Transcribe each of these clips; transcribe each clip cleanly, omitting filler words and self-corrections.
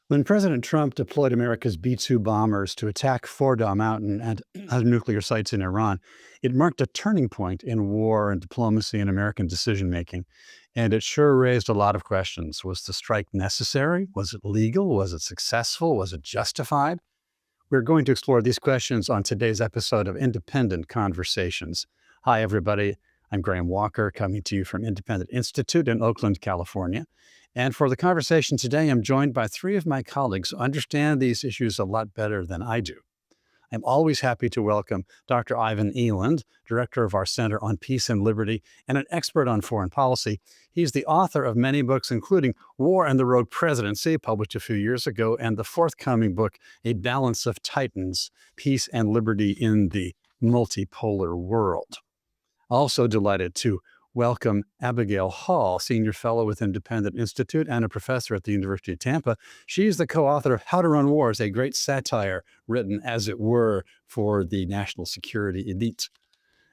When President Trump deployed America's B 2 bombers to attack Fordow Mountain and other nuclear sites in Iran, it marked a turning point in war and diplomacy and American decision making. And it sure raised a lot of questions. Was the strike necessary? Was it legal? Was it successful? Was it justified? We're going to explore these questions on today's episode of Independent Conversations. Hi, everybody. I'm Graham Walker, coming to you from Independent Institute in Oakland, California. And for the conversation today, I'm joined by three of my colleagues who understand these issues a lot better than I do. I'm always happy to welcome Dr. Ivan Eland, director of our Center on Peace and Liberty and an expert on foreign policy. He's the author of many books, including War and the Rogue Presidency, published a few years ago, and the forthcoming book, A Balance of Titans, Peace and Liberty in the Multipolar World. Also delighted to welcome Abigail Hall, Senior Fellow with Independent Institute and a professor at the University of Tampa. She's the co-author of How to Run Wars, a great satire written, as it were, for the national security elite.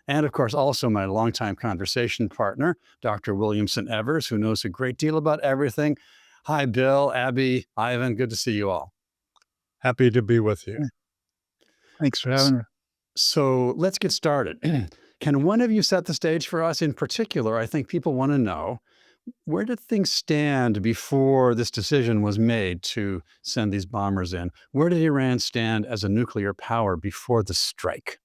And of course, also my longtime conversation partner, Dr. Williamson Evers, who knows a great deal about everything. Hi, Bill, Abby, Ivan, good to see you all. Happy to be with you. Thanks for having me. So let's get started. Can one of you set the stage for us? In particular, I think people want to know, where did things stand before this decision was made to send these bombers in? Where did Iran stand as a nuclear power before the strike?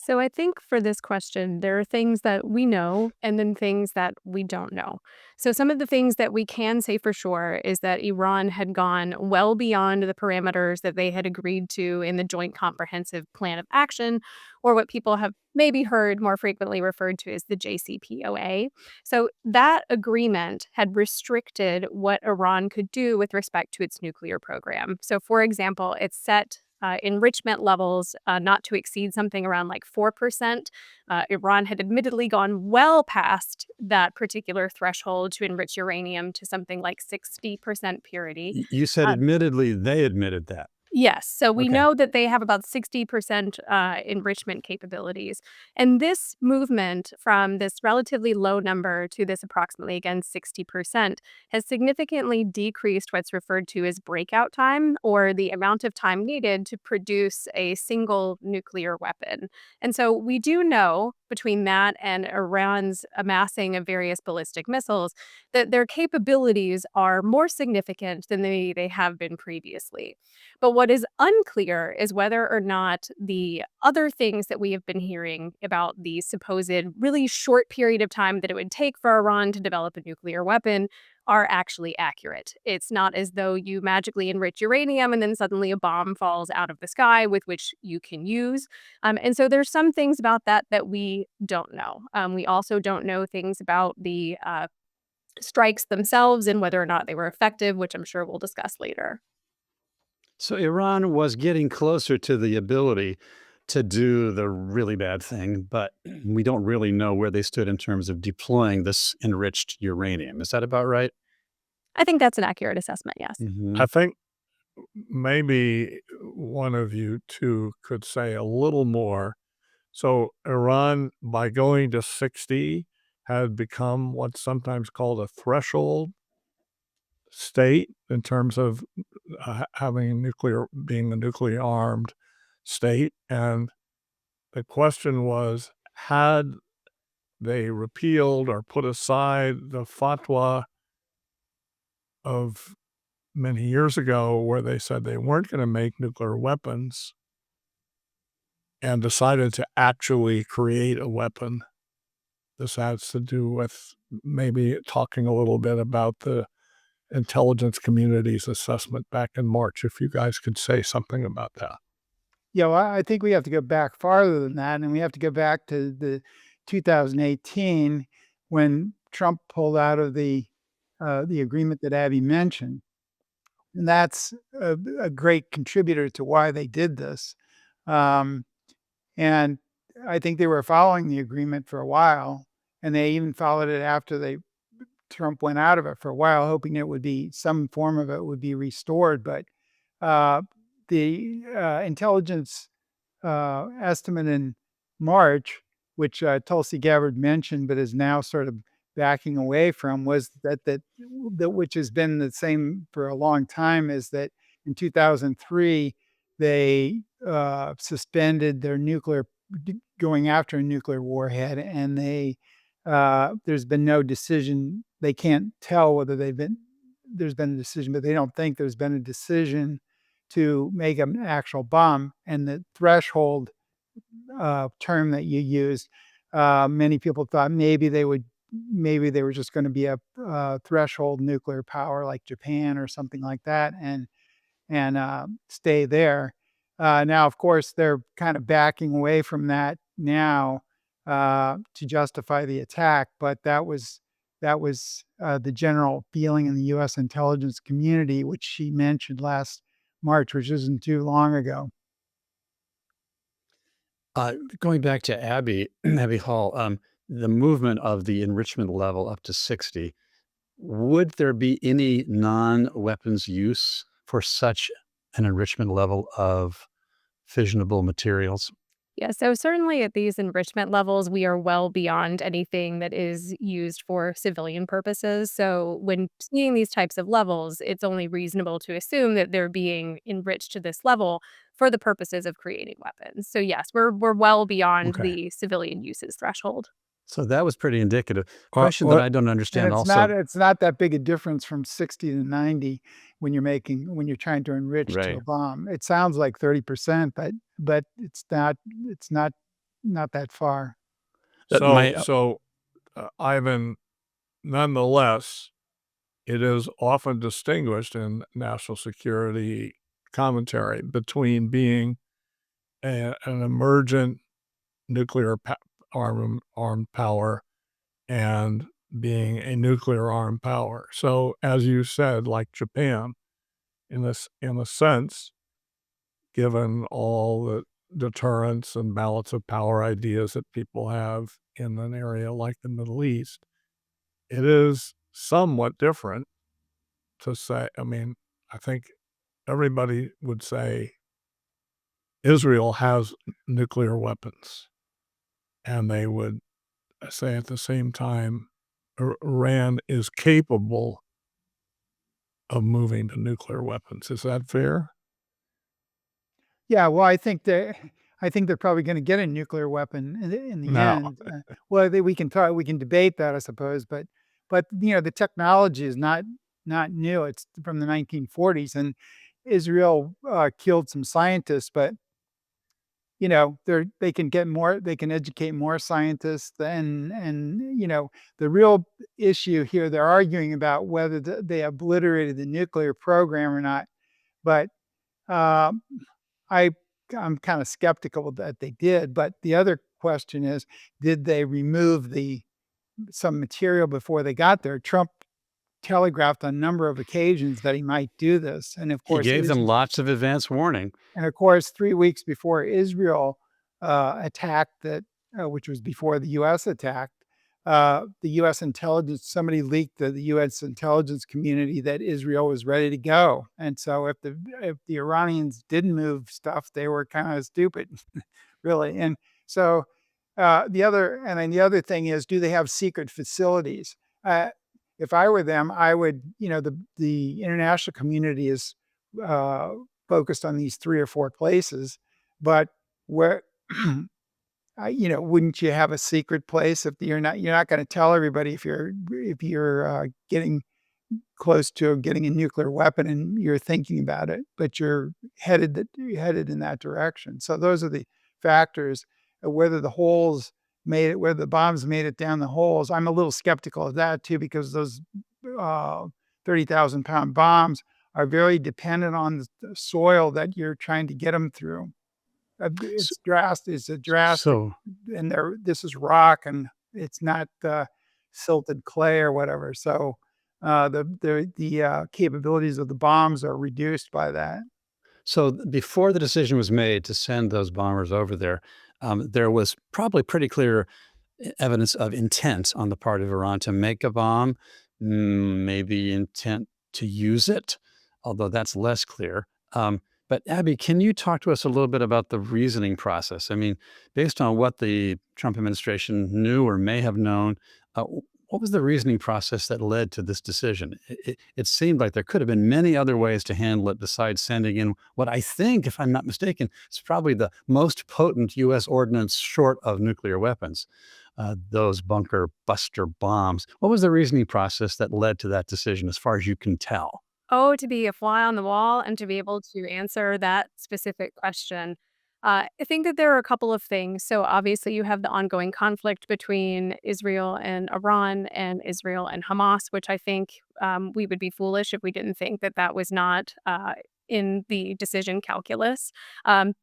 So I think for this question, there are things that we know and then things that we don't know. So some of the things that we can say for sure is that Iran had gone well beyond the parameters that they had agreed to in the Joint Comprehensive Plan of Action, or what people have maybe heard more frequently referred to as the JCPOA. So that agreement had restricted what Iran could do with respect to its nuclear program. So for example, it set enrichment levels not to exceed something around like 4%. Iran had admittedly gone well past that particular threshold to enrich uranium to something like 60% purity. You said admittedly, they admitted that. Yes. So we Okay. know that they have about 60% enrichment capabilities. And this movement from this relatively low number to this approximately, again, 60% has significantly decreased what's referred to as breakout time, or the amount of time needed to produce a single nuclear weapon. And so we do know between that and Iran's amassing of various ballistic missiles that their capabilities are more significant than they have been previously. But what is unclear is whether or not the other things that we have been hearing about the supposed really short period of time that it would take for Iran to develop a nuclear weapon are actually accurate. It's not as though you magically enrich uranium and then suddenly a bomb falls out of the sky with which you can use. And so there's some things about that we don't know. We also don't know things about the strikes themselves and whether or not they were effective, which I'm sure we'll discuss later. So Iran was getting closer to the ability to do the really bad thing, but we don't really know where they stood in terms of deploying this enriched uranium. Is that about right? I think that's an accurate assessment, yes. Mhm. I think maybe one of you two could say a little more. So Iran, by going to 60, had become what's sometimes called a threshold state in terms of being a nuclear armed state. And the question was, had they repealed or put aside the fatwa of many years ago where they said they weren't going to make nuclear weapons and decided to actually create a weapon? This has to do with maybe talking a little bit about the intelligence community's assessment back in March, if you guys could say something about that. Yeah, well, I think we have to go back farther than that, and we have to go back to the 2018 when Trump pulled out of the agreement that Abby mentioned. And that's a great contributor to why they did this. And I think they were following the agreement for a while, and they even followed it after Trump went out of it for a while, hoping some form of it would be restored. But the intelligence estimate in March, which Tulsi Gabbard mentioned, but is now sort of backing away from was that which has been the same for a long time, is that in 2003 they suspended their going after a nuclear warhead, and there's been no decision. They can't tell whether there's been a decision, but they don't think there's been a decision to make an actual bomb. And the threshold term that you used, many people thought maybe they were just going to be a threshold nuclear power like Japan or something like that, and stay there. Now, of course, they're kind of backing away from that now to justify the attack, but that was the general feeling in the U.S. intelligence community, which she mentioned last March, which isn't too long ago. Going back to Abby Hall, the movement of the enrichment level up to 60, would there be any non-weapons use for such an enrichment level of fissionable materials? Yeah, so certainly at these enrichment levels, we are well beyond anything that is used for civilian purposes. So when seeing these types of levels, it's only reasonable to assume that they're being enriched to this level for the purposes of creating weapons. So yes, we're well beyond Okay. the civilian uses threshold. So that was pretty indicative. Uh, Question that let, I don't And understand it's not also. it's not that big a difference from 60 to 90 when you're trying to enrich to Right. a bomb. It sounds like 30%, but it's not that far. That so, my so, Ivan, nonetheless, it is often distinguished in national security commentary between being an emergent nuclear armed power and being a nuclear armed power. So, as you said, like Japan, in a sense, given all the deterrence and balance of power ideas that people have in an area like the Middle East, it is somewhat different to say. I mean, I think everybody would say Israel has nuclear weapons, and they would say at the same time, Iran is capable of moving to nuclear weapons. Is that fair? Yeah, well, I think they're probably gonna get a nuclear weapon in the No. end. Well, we can debate that, I suppose, but the technology is not new. It's from the 1940s, and Israel killed some scientists, but they can educate more scientists, and the real issue here, they're arguing about whether they obliterated the nuclear program or not. But um, I I'm kind of skeptical that they did. But the other question is, did they remove the some material before they got there? Trump telegraphed on a number of occasions that he might do this, and of He course, gave them lots of advance warning. 3 weeks before Israel attacked, which was before the U.S. attacked, the U.S. intelligence, somebody leaked to the U.S. intelligence community that Israel was ready to go. And so if the Iranians didn't move stuff, they were kind of stupid, really. And so the other thing is, do they have secret facilities? Uh, if I were them, I would, the international community is uh, focused on these 3 or 4 places, but where wouldn't you have a secret place if you're not gonna tell everybody if you're getting close to getting a nuclear weapon and you're thinking about it, but you're headed in that direction. So those are the factors, whether the bombs made it down the holes. I'm a little skeptical of that too, because those uh, 30,000-pound bombs are very dependent on the soil that you're trying to get them through. S It's a drastic, so and this is rock, and it's not silted clay or whatever. So the capabilities of the bombs are reduced by that. before the decision was made to send those bombers over there was probably pretty clear evidence of intent on the part of Iran to make a bomb, maybe intent to use it, although that's less clear. But Abby, can you talk to us a little bit about the reasoning process? I mean, based on what the Trump administration knew or may have known, What was the reasoning process that led to this decision? It seemed like there could have been many other ways to handle it besides sending in what I think, if I'm not mistaken, is probably the most potent U.S. ordnance short of nuclear weapons, those bunker buster bombs. What was the reasoning process that led to that decision, as far as you can tell? Oh, to be a fly on the wall and to be able to answer that specific question. I think that there are a couple of things. So, obviously, you have the ongoing conflict between Israel and Iran and Israel and Hamas, which I think we would be foolish if we didn't think that that was not in the decision calculus. Um,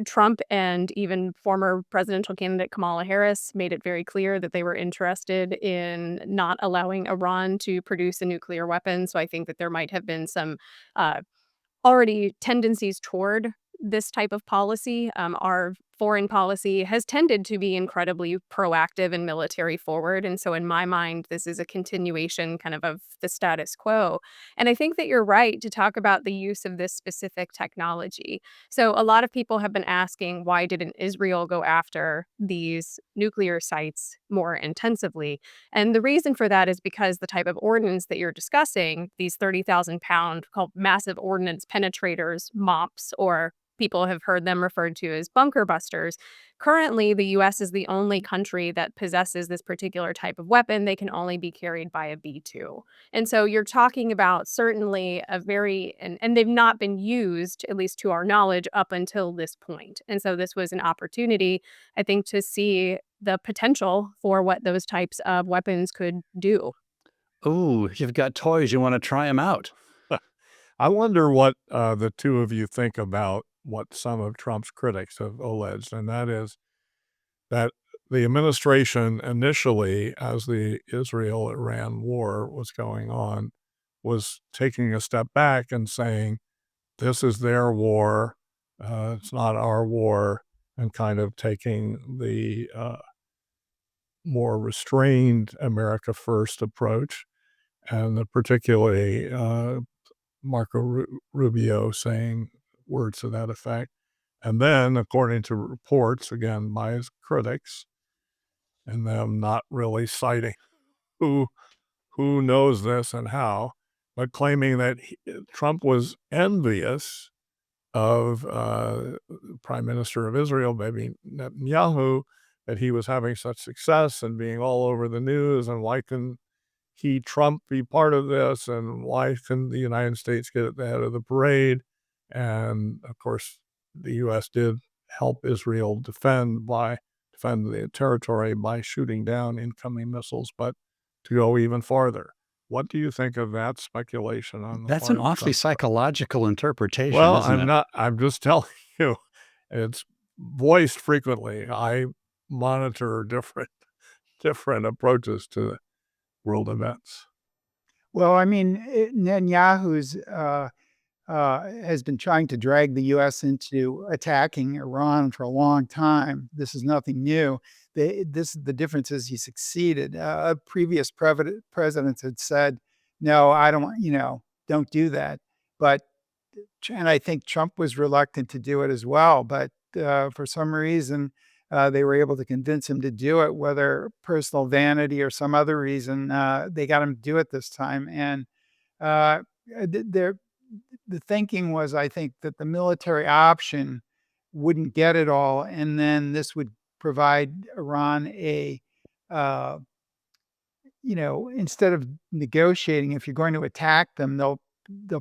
Trump and even former presidential candidate Kamala Harris made it very clear that they were interested in not allowing Iran to produce a nuclear weapon. So I think that there might have been some uh, already tendencies toward this type of policy. Our foreign policy has tended to be incredibly proactive and military forward. And so, in my mind, this is a continuation of the status quo. And I think that you're right to talk about the use of this specific technology. So, a lot of people have been asking, why didn't Israel go after these nuclear sites more intensively? And the reason for that is because the type of ordnance that you're discussing, these 30,000-pound called massive ordnance penetrators, MOPS, or people have heard them referred to as bunker busters. Currently, the US is the only country that possesses this particular type of weapon. They can only be carried by a B-2. And so you're talking about certainly a very, and they've not been used, at least to our knowledge, up until this point. And so this was an opportunity, I think, to see the potential for what those types of weapons could do. Ooh, you've got toys. You want to try them out. I wonder what the two of you think about what some of Trump's critics have alleged, and that is that the administration initially, as the Israel-Iran war was going on, was taking a step back and saying, this is their war, it's not our war, and kind of taking the more restrained America First approach, and particularly Marco Rubio saying words to that effect. And then, according to reports, again, by his critics, and them not really citing who who knows this and how, but claiming that Trump was envious of Prime Minister of Israel, maybe Netanyahu, that he was having such success and being all over the news, and why can he, Trump, be part of this, and why can the United States get at the head of the parade? And of course, the U.S. did help Israel defend the territory by shooting down incoming missiles, but to go even farther. What do you think of that speculation on the That's an part of awfully Trump? psychological interpretation, Well, isn't I'm it? not, I'm just telling you, it's voiced frequently. I monitor different approaches to world events. Well, I mean, Netanyahu's has been trying to drag the U.S. into attacking Iran for a long time. This is nothing new. The difference is he succeeded. Previous presidents had said, "No, I don't. Don't do that." But and I think Trump was reluctant to do it as well. But for some reason, they were able to convince him to do it, whether personal vanity or some other reason. They got him to do it this time, and uh, there the thinking was, I think, that the military option wouldn't get it all, and then this would provide Iran uh, instead of negotiating, if you're going to attack them, they'll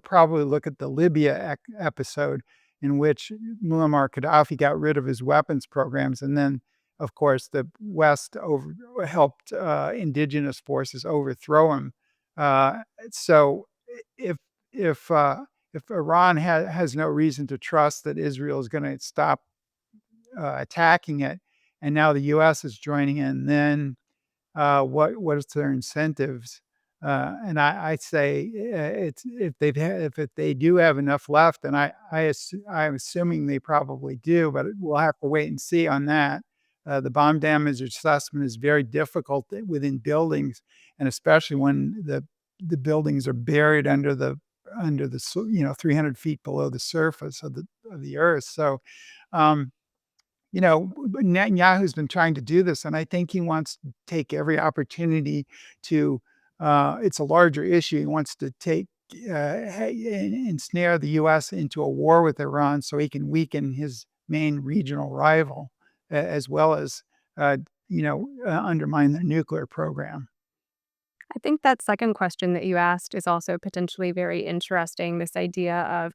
probably look at the Libya episode in which Muammar Gaddafi got rid of his weapons programs, and then, of course, the West helped indigenous forces overthrow him. So if if uh, if Iran has no reason to trust that Israel is going to stop attacking it, and now the U.S. is joining in, then what is their incentives? And I'd say it's if they do have enough left, and I'm assuming they probably do, but we'll have to wait and see on that. The bomb damage assessment is very difficult within buildings, and especially when the buildings are buried under the 300 feet below the surface of the earth. So um, Netanyahu's been trying to do this, and I think he wants to take every opportunity to. It's a larger issue. He wants to ensnare the U.S. into a war with Iran, so he can weaken his main regional rival, as well as undermine the nuclear program. I think that second question that you asked is also potentially very interesting. This idea of,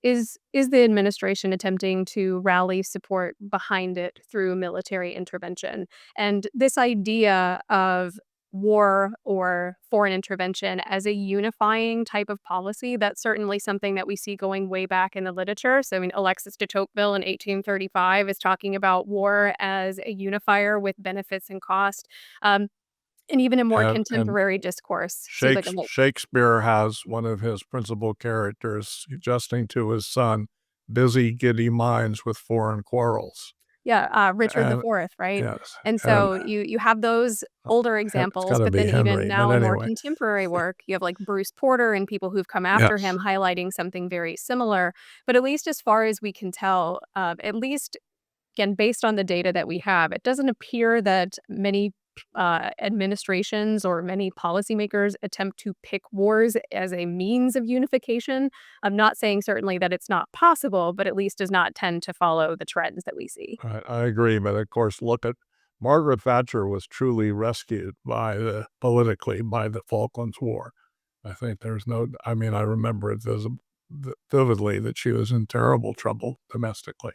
is the administration attempting to rally support behind it through military intervention? And this idea of war or foreign intervention as a unifying type of policy, that's certainly something that we see going way back in the literature. So, I mean, Alexis de Tocqueville in 1835 is talking about war as a unifier with benefits and cost. And even in more And contemporary discourse, see, like, a Shakespeare has one of his principal characters suggesting to his son, busy, giddy minds with foreign quarrels. yeah, Richard the And Fourth, right? yes, And and so you have those older it's examples, gotta but be then even Henry, but now in more anyway. contemporary work, you have, like, Bruce Porter and people who've come after Yes. him highlighting something very similar. But at least as far as we can tell, at least again, based on the data that we have, it doesn't appear that many administrations or many policymakers attempt to pick wars as a means of unification. I'm not saying certainly that it's not possible, but at least does not tend to follow the trends that we see. I agree, but of course, look at Margaret Thatcher was truly rescued politically by the Falklands War. I think I mean, I remember it vividly that she was in terrible trouble domestically.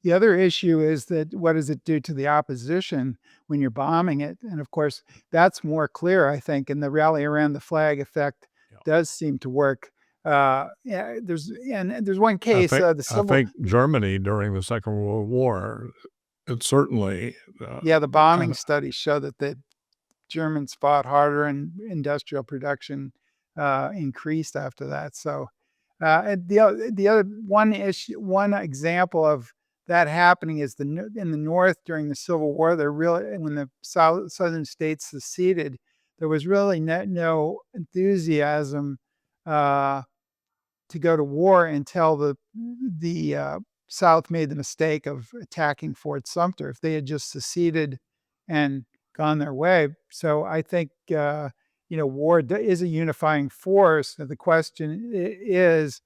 The other issue is that what does it do to the opposition when you're bombing it? And of course, that's more clear, I think, and the rally around the flag effect Yeah. does seem to work. There's one case, the I civil, think Germany during the Second World War, it certainly, the bombing kind of studies show that the Germans fought harder and industrial production increased after that. So, and the other one example of that happening is in the North during the Civil War. There really, when the southern states seceded, there was really no enthusiasm uh, to go to war until the South made the mistake of attacking Fort Sumter. If they had just seceded and gone their way, so I think war is a unifying force. The question is,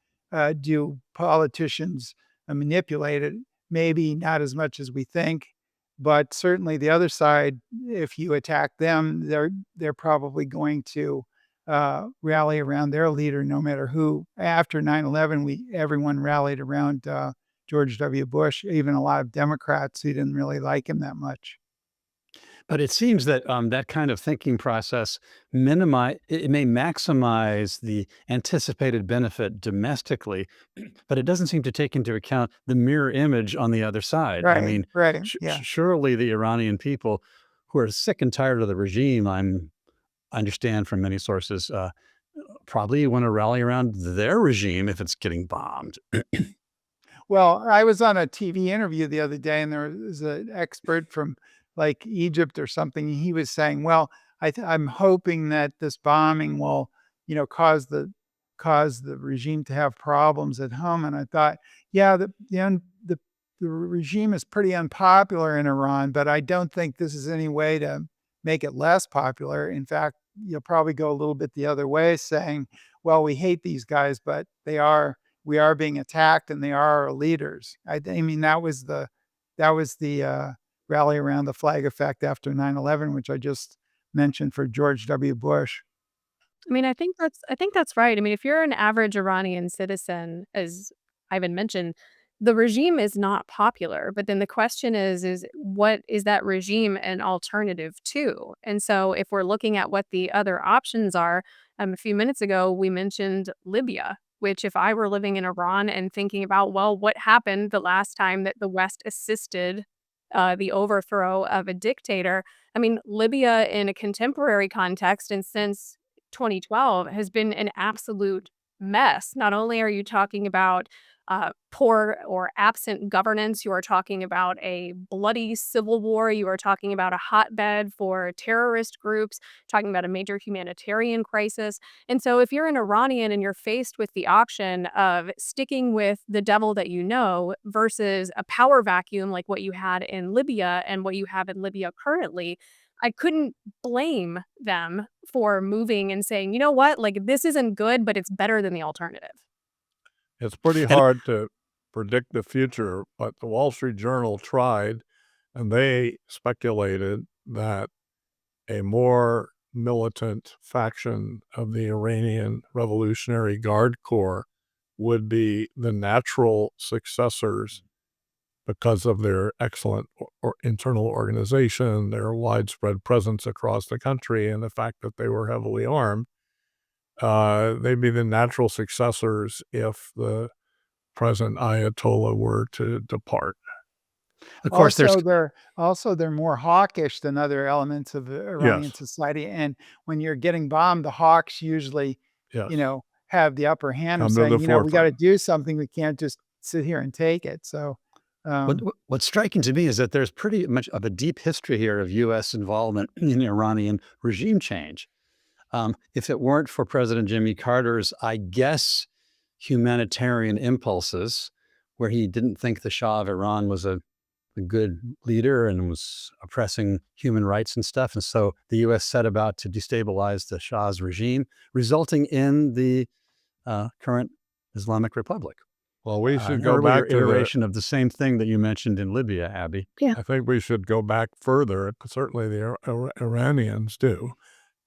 do politicians manipulate it? Maybe not as much as we think, but certainly the other side, if you attack them, they're probably going to rally around their leader, no matter who. After 9/11, everyone rallied around George W. Bush, even a lot of Democrats who didn't really like him that much. But it seems that that kind of thinking process it may maximize the anticipated benefit domestically, but it doesn't seem to take into account the mirror image on the other side. I Right, mean, right, yeah. surely the Iranian people who are sick and tired of the regime, I understand from many sources, probably want to rally around their regime if it's getting bombed. Well, I was on a TV interview the other day, and there was an expert from like Egypt or something. And he was saying, "Well, I'm hoping that this bombing will, cause the regime to have problems at home." And I thought, yeah, the regime is pretty unpopular in Iran, but I don't think this is any way to make it less popular. In fact, you'll probably go a little bit the other way, saying, "Well, we hate these guys, but we are being attacked and they are our leaders." I mean, that was the rally around the flag effect after 9/11, which I just mentioned for George W. Bush. I mean, I think that's right. I mean, if you're an average Iranian citizen, as Ivan mentioned, the regime is not popular. But then the question is what is that regime an alternative to? And so if we're looking at what the other options are, a few minutes ago we mentioned Libya, which if I were living in Iran and thinking about, well, what happened the last time that the West assisted the overthrow of a dictator? I mean, Libya in a contemporary context and since 2012 has been an absolute mess. Not only are you talking about poor or absent governance. You are talking about a bloody civil war. You are talking about a hotbed for terrorist groups, talking about a major humanitarian crisis. And so, if you're an Iranian and you're faced with the option of sticking with the devil that you know versus a power vacuum like what you had in Libya and what you have in Libya currently, I couldn't blame them for moving and saying, you know what, like this isn't good, but it's better than the alternative. It's pretty And hard to predict the future, but the Wall Street Journal tried, and they speculated that a more militant faction of the Iranian Revolutionary Guard Corps would be the natural successors because of their excellent internal organization, their widespread presence across the country, and the fact that they were heavily armed. They'd be the natural successors if the present Ayatollah were to depart. of course, there's They're more hawkish than other elements of Iranian Yes, society. And when you're getting bombed, the hawks usually, yes. have the upper hand of Come to the saying, we got to forefront. do something. We can't just sit here and take it. So, what, um, what's striking to me is that there's pretty much of a deep history here of U.S. involvement in Iranian regime change. If it weren't for President Jimmy Carter's, I guess, humanitarian impulses, where he didn't think the Shah of Iran was a good leader and was oppressing human rights and stuff. And so the U.S. set about to destabilize the Shah's regime, resulting in the current Islamic Republic. Well, we An should go earlier back to the iteration of the same thing that you mentioned in Libya, Abby. I think we should go back further, certainly the Iranians do,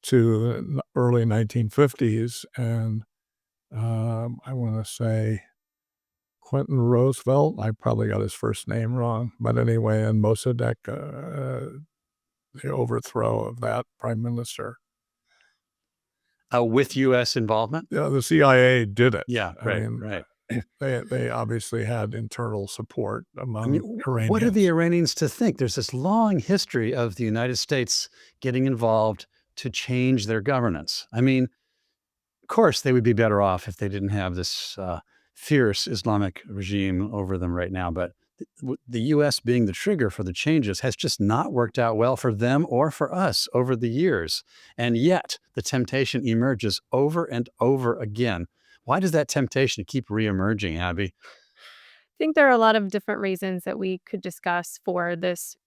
to the early 1950s, and, I wanna say Quentin Roosevelt, I probably got his first name wrong, but anyway, and Mossadegh, the overthrow of that prime minister. With U.S. involvement? Yeah, the CIA did it. Yeah, I right, mean, right. they obviously had internal support I among mean, what are the Iranians. Iranians to think? There's this long history of the United States getting involved to change their governance. I mean, of course, they would be better off if they didn't have this fierce Islamic regime over them right now. But the U.S. being the trigger for the changes has just not worked out well for them or for us over the years. And yet, the temptation emerges over and over again. Why does that temptation keep reemerging, Abby? Think there are a lot of different reasons that we could discuss for this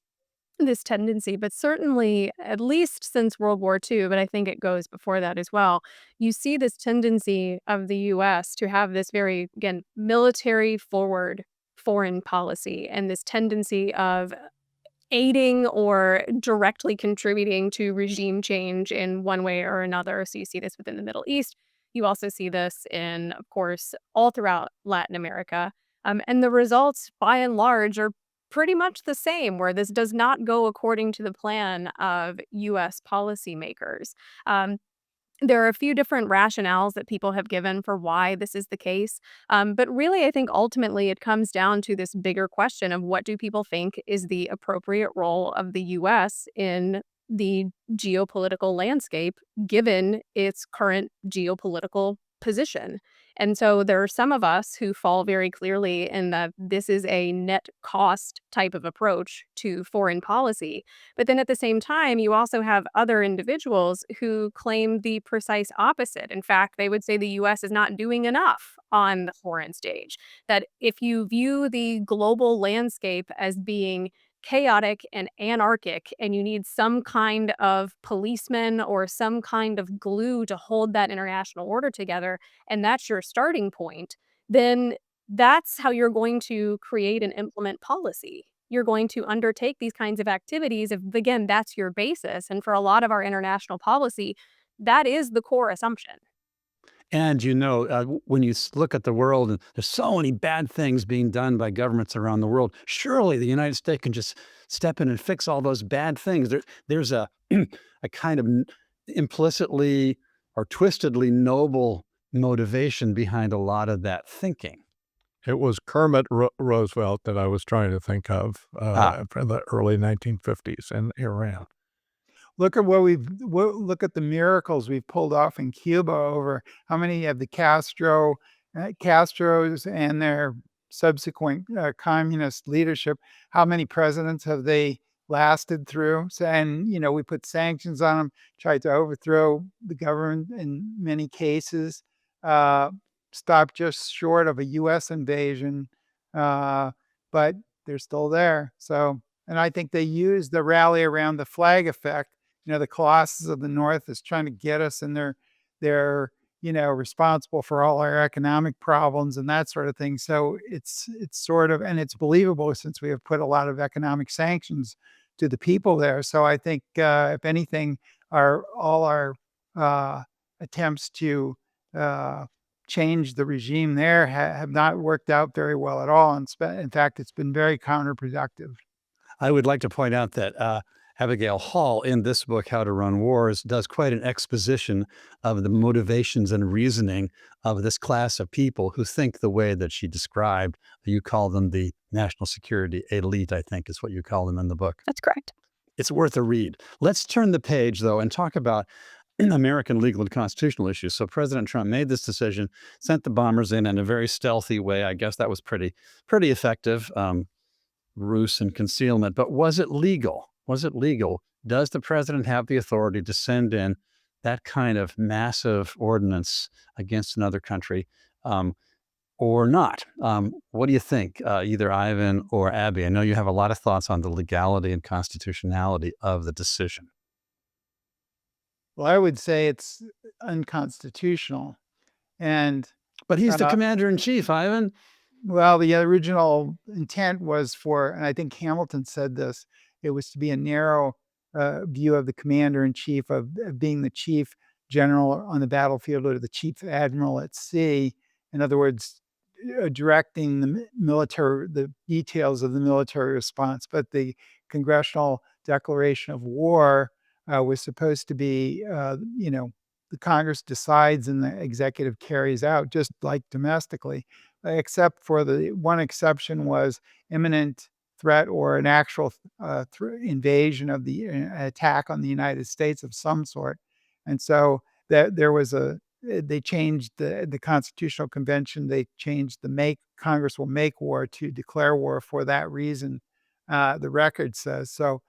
tendency, but certainly at least since World War II, but I think it goes before that as well. You see this tendency of the US to have this very, again, military forward foreign policy and this tendency of aiding or directly contributing to regime change in one way or another. So you see this within the Middle East. You also see this in, of course, all throughout Latin America. And the results, by and large, are pretty much the same, where this does not go according to the plan of US policymakers. Um, there are a few different rationales that people have given for why this is the case. But really, I think ultimately it comes down to this bigger question of what do people think is the appropriate role of the US in the geopolitical landscape given its current geopolitical position. And so there are some of us who fall very clearly in that this is a net cost type of approach to foreign policy. But then at the same time, you also have other individuals who claim the precise opposite. In fact, they would say the US is not doing enough on the foreign stage. That if you view the global landscape as being chaotic and anarchic, and you need some kind of policeman or some kind of glue to hold that international order together, and that's your starting point, then that's how you're going to create and implement policy. You're going to undertake these kinds of activities if, again, that's your basis. And for a lot of our international policy, that is the core assumption. And when you look at the world, and there's so many bad things being done by governments around the world, surely the United States can just step in and fix all those bad things. There's a a kind of implicitly or twistedly noble motivation behind a lot of that thinking. It was Kermit Roosevelt that I was trying to think of Ah, for the early 1950s in Iran. look at the miracles we've pulled off in Cuba over how many of the Castro Castro's and their subsequent communist leadership, how many presidents have they lasted through? So, and we put sanctions on them, tried to overthrow the government in many cases, uh, stopped just short of a U.S. invasion, but they're still there. So, and I think they use the rally around the flag effect. The Colossus of the North is trying to get us, and they're responsible for all our economic problems and that sort of thing. So it's sort of, and it's believable since we have put a lot of economic sanctions to the people there. So I think, if anything, all our attempts to change the regime there have not worked out very well at all. And in fact, it's been very counterproductive. I would like to point out that Abigail Hall, in this book, How to Run Wars, does quite an exposition of the motivations and reasoning of this class of people who think the way that she described. You call them the national security elite, I think is what you call them in the book. That's correct. It's worth a read. Let's turn the page, though, and talk about American legal and constitutional issues. So President Trump made this decision, sent the bombers in a very stealthy way. I guess that was pretty effective. Ruse and concealment. But was it legal? Was it legal? Does the president have the authority to send in that kind of massive ordinance against another country, or not? What do you think, either Ivan or Abby? I know you have a lot of thoughts on the legality and constitutionality of the decision. Well, I would say it's unconstitutional. And But he's the Uh, commander in chief, Ivan. well, the original intent was for, and I think Hamilton said this, it was to be a narrow view of the commander in chief, of being the chief general on the battlefield or the chief admiral at sea. In other words, directing the details of the military response. But the congressional declaration of war was supposed to be, the Congress decides and the executive carries out, just like domestically, except for the one exception was imminent threat or an actual invasion of the attack on the United States of some sort. And so that there was they changed the Constitutional Convention. They changed Congress will make war to declare war for that reason. The record says so.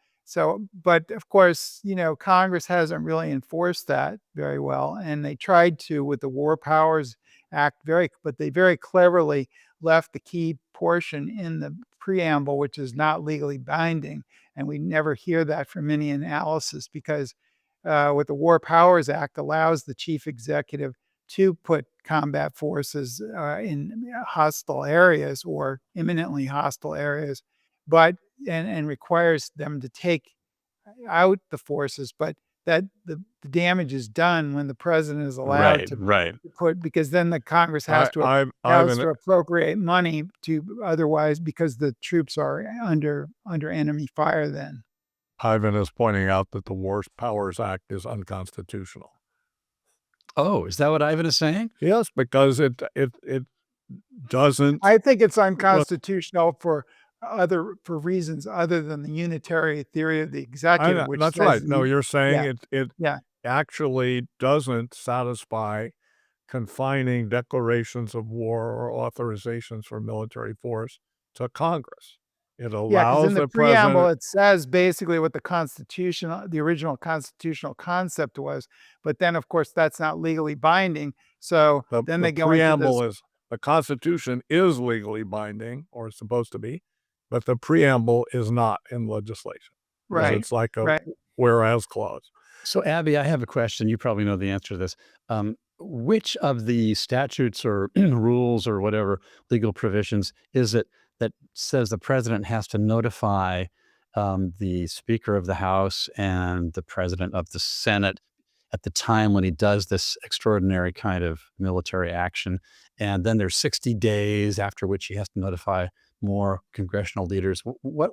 But of course, Congress hasn't really enforced that very well, and they tried to with the War Powers Act but they very cleverly left the key portion in the preamble, which is not legally binding, and we never hear that from any analysis because with the War Powers Act allows the chief executive to put combat forces in hostile areas or imminently hostile areas, but and requires them to take out the forces, but that the damage is done when the president is allowed to Right. because then the Congress has to appropriate money to otherwise because the troops are under enemy fire then. Ivan is pointing out that the War Powers Act is unconstitutional. Oh, is that what Ivan is saying? Yes, because it doesn't. I think it's unconstitutional for reasons other than the unitary theory of the executive, which That's says right. No, you're saying it yeah. actually doesn't satisfy confining declarations of war or authorizations for military force to Congress. It Yeah, because allows in the the preamble, president. it says basically what the original constitutional concept was, but then, of course, that's not legally binding, so then The they go into this. the Constitution is legally binding, or it's supposed to be, but the preamble is not in legislation. 'Cause Right, it's like a right. whereas clause. So, Abby, I have a question. You probably know the answer to this. Which of the statutes or rules or whatever legal provisions is it that says the president has to notify the Speaker of the House and the President of the Senate at the time when he does this extraordinary kind of military action? And then there's 60 days after which he has to notify more congressional leaders. What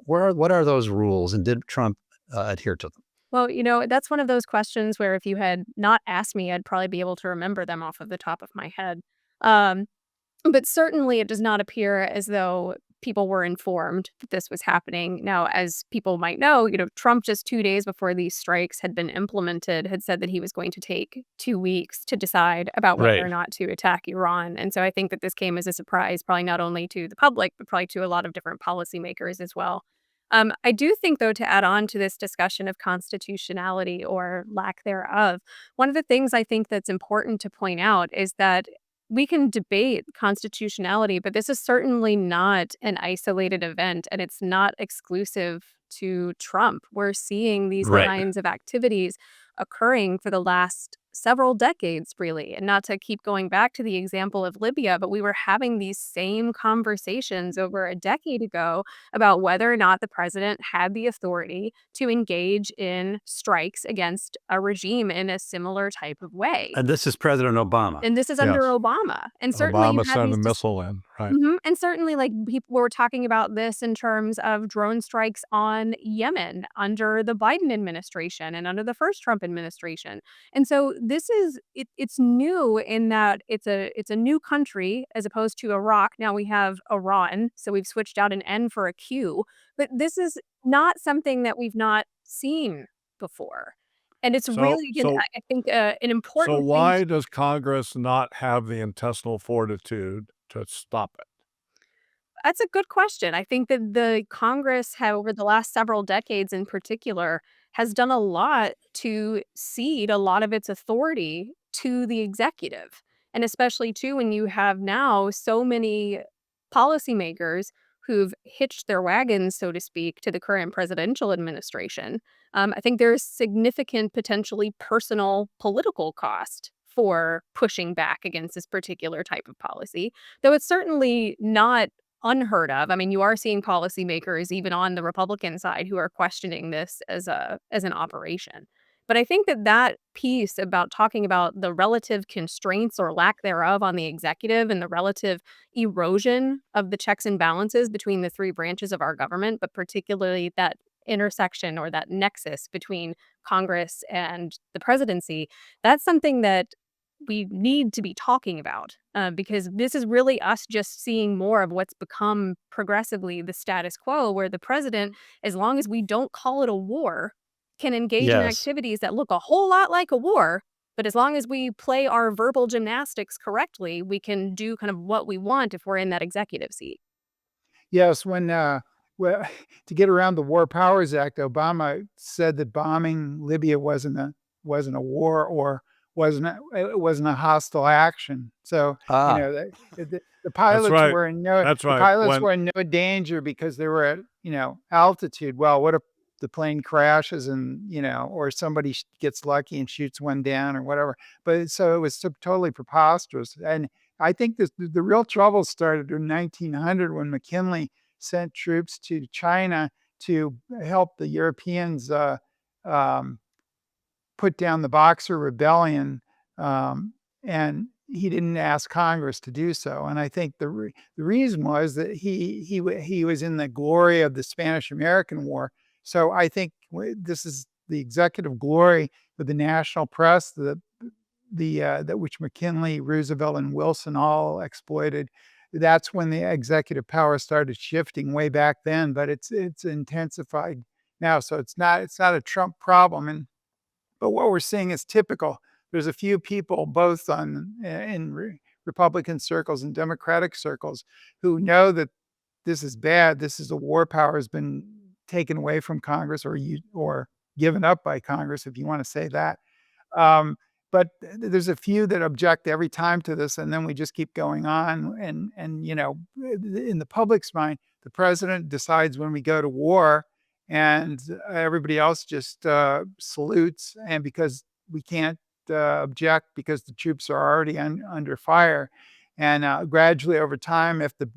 are those rules? And did Trump adhere to them? Well, that's one of those questions where if you had not asked me, I'd probably be able to remember them off of the top of my head. But certainly it does not appear as though people were informed that this was happening. Now, as people might know, Trump just 2 days before these strikes had been implemented had said that he was going to take 2 weeks to decide about whether or Right. not to attack Iran. And so I think that this came as a surprise, probably not only to the public, but probably to a lot of different policymakers as well. I do think, though, to add on to this discussion of constitutionality or lack thereof, one of the things I think that's important to point out is that we can debate constitutionality, but this is certainly not an isolated event, and it's not exclusive to Trump. We're seeing these Right. kinds of activities occurring for the last several decades, really. And not to keep going back to the example of Libya, but we were having these same conversations over a decade ago about whether or not the president had the authority to engage in strikes against a regime in a similar type of way. And this is President Obama. And this is under Yes. Obama. And certainly you Obama had sent a these missile in, right? And certainly, like, people were talking about this in terms of drone strikes on Yemen under the Biden administration and under the first Trump administration. And so this is it's new in that it's a new country as opposed to Iraq. Now we have Iran, so we've switched out an N for a Q. But this is not something that we've not seen before. And it's So really, again, so I think, an so important thing. why does Congress not have the intestinal fortitude to stop it? That's a good question. I think that the Congress, over the last several decades in particular, has done a lot to cede a lot of its authority to the executive. And especially, too, when you have now so many policymakers who've hitched their wagons, so to speak, to the current presidential administration. I think there's significant, potentially personal political cost for pushing back against this particular type of policy, though it's certainly not unheard of. I mean, you are seeing policymakers even on the Republican side who are questioning this as an operation. But I think that that piece about talking about the relative constraints or lack thereof on the executive and the relative erosion of the checks and balances between the three branches of our government, but particularly that intersection or that nexus between Congress and the presidency, that's something that we need to be talking about, because this is really us just seeing more of what's become progressively the status quo, where the president, as long as we don't call it a war, can engage in Yes. activities that look a whole lot like a war. But as long as we play our verbal gymnastics correctly, we can do kind of what we want if we're in that executive seat. Yes, well, to get around the War Powers Act, Obama said that bombing Libya wasn't a war or wasn't a hostile action. So, Ah, the That's pilots right. were in no That's the right. pilots When were in no danger because they were at, altitude. Well, what if the plane crashes and, or somebody gets lucky and shoots one down or whatever? But so it was totally preposterous. And I think the real trouble started in 1900 when McKinley sent troops to China to help the Europeans um, put down the Boxer Rebellion, and he didn't ask Congress to do so. And I think the reason was that he was in the glory of the Spanish-American War. So I think this is the executive glory of the national press, that which McKinley, Roosevelt, and Wilson all exploited. That's when the executive power started shifting way back then, but it's intensified now. So it's not a Trump problem. But what we're seeing is typical. There's a few people, both in Republican circles and Democratic circles, who know that this is bad. This is a war power has been taken away from Congress or given up by Congress, if you want to say that. Um, but there's a few that object every time to this, and then we just keep going on. And in the public's mind, the president decides when we go to war, and everybody else just salutes. And because we can't object because the troops are already under fire, and gradually over time, if the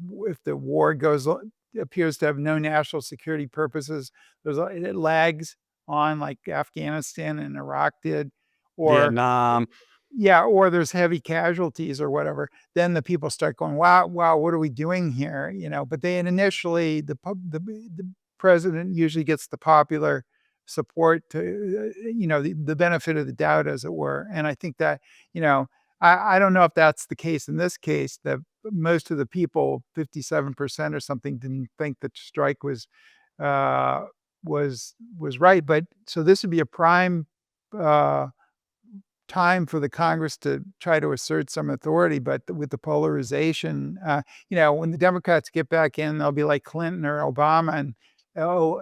war appears to have no national security purposes, it lags on like Afghanistan and Iraq did, or Vietnam. yeah, or there's heavy casualties or whatever, then the people start going, "Wow, wow, what are we doing here?" But they initially the president usually gets the popular support to, the benefit of the doubt, as it were. And I think that, I don't know if that's the case in this case. most of the people, 57% or something, didn't think that strike uh, was right. But so this would be a prime uh, time for the Congress to try to assert some authority. But with the polarization, when the Democrats get back in, they'll be like Clinton or Obama and